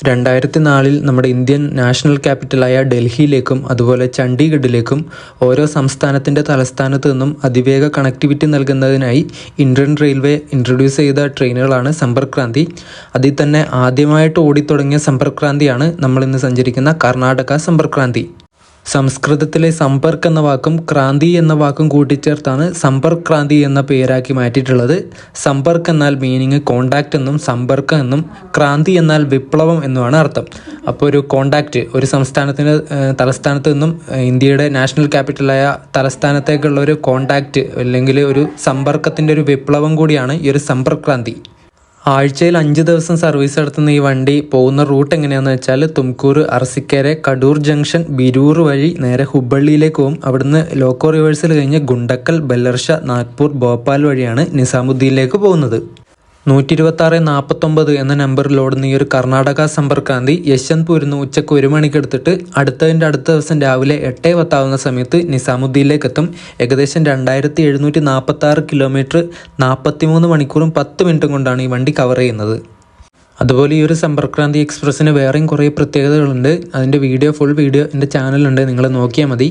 2004 നമ്മുടെ Indian national ക്യാപിറ്റലായ ഡൽഹിയിലേക്കും അതുപോലെ ചണ്ഡീഗഡിലേക്കും ഓരോ സംസ്ഥാനത്തിൻ്റെ തലസ്ഥാനത്ത് നിന്നും അതിവേഗ കണക്ടിവിറ്റി നൽകുന്നതിനായി ഇന്ത്യൻ റെയിൽവേ ഇൻട്രൊഡ്യൂസ് ചെയ്ത ട്രെയിനുകളാണ് സമ്പർക്ക് ക്രാന്തി. അതിൽ തന്നെ ആദ്യമായിട്ട് ഓടിത്തുടങ്ങിയ സമ്പർക്ക് ക്രാന്തിയാണ് നമ്മളിന്ന് സഞ്ചരിക്കുന്ന കർണാടക സമ്പർക്ക് ക്രാന്തി. സംസ്കൃതത്തിലെ സമ്പർക്ക് എന്ന വാക്കും ക്രാന്തി എന്ന വാക്കും കൂട്ടിച്ചേർത്താണ് സമ്പർക്ക് ക്രാന്തി എന്ന പേരാക്കി മാറ്റിയിട്ടുള്ളത്. സമ്പർക്ക് എന്നാൽ മീനിങ് കോണ്ടാക്റ്റ് എന്നും സമ്പർക്കം എന്നും ക്രാന്തി എന്നാൽ വിപ്ലവം എന്നുമാണ് അർത്ഥം. അപ്പോൾ ഒരു കോണ്ടാക്റ്റ്, ഒരു സംസ്ഥാനത്തിൻ്റെ തലസ്ഥാനത്ത് നിന്നും ഇന്ത്യയുടെ നാഷണൽ ക്യാപിറ്റലായ തലസ്ഥാനത്തേക്കുള്ള ഒരു കോണ്ടാക്റ്റ് അല്ലെങ്കിൽ ഒരു സമ്പർക്കത്തിൻ്റെ ഒരു വിപ്ലവം കൂടിയാണ് ഈ ഒരു സമ്പർക്ക് ക്രാന്തി. ആഴ്ചയിൽ 5 ദിവസം സർവീസ് നടത്തുന്ന ഈ വണ്ടി പോകുന്ന റൂട്ട് എങ്ങനെയാണെന്ന് വെച്ചാൽ തുംകൂർ, അർസിക്കേരെ, കടൂർ ജംഗ്ഷൻ, ബിരൂർ വഴി നേരെ ഹുബ്ബള്ളിയിലേക്ക് പോകും. അവിടുന്ന് ലോക്കോ റിവേഴ്സൽ കഴിഞ്ഞ് ഗുണ്ടക്കൽ, ബല്ലർഷ, നാഗ്പൂർ, ഭോപ്പാൽ വഴിയാണ് നിസാമുദ്ദീനിലേക്ക് പോകുന്നത്. 12649 എന്ന നമ്പറിൽ ഓടുന്ന ഈ ഒരു കർണാടക സമ്പർക്ക് ക്രാന്തി യശ്വന്ത്പൂരിൽ നിന്ന് ഉച്ചയ്ക്ക് 1 മണിക്ക് എടുത്തിട്ട് അടുത്ത ദിവസം രാവിലെ 8:10 ആവുന്ന സമയത്ത് നിസാമുദ്ദീനിലേക്ക് എത്തും. ഏകദേശം 2746 കിലോമീറ്റർ 43 മണിക്കൂറും 10 മിനിറ്റും കൊണ്ടാണ് ഈ വണ്ടി കവർ ചെയ്യുന്നത്. അതുപോലെ ഈ ഒരു സമ്പർക്ക് ക്രാന്തി എക്സ്പ്രസ്സിന് വേറെയും കുറേ പ്രത്യേകതകളുണ്ട്. അതിൻ്റെ ഫുൾ വീഡിയോ എൻ്റെ ചാനലുണ്ട്, നിങ്ങൾ നോക്കിയാൽ മതി.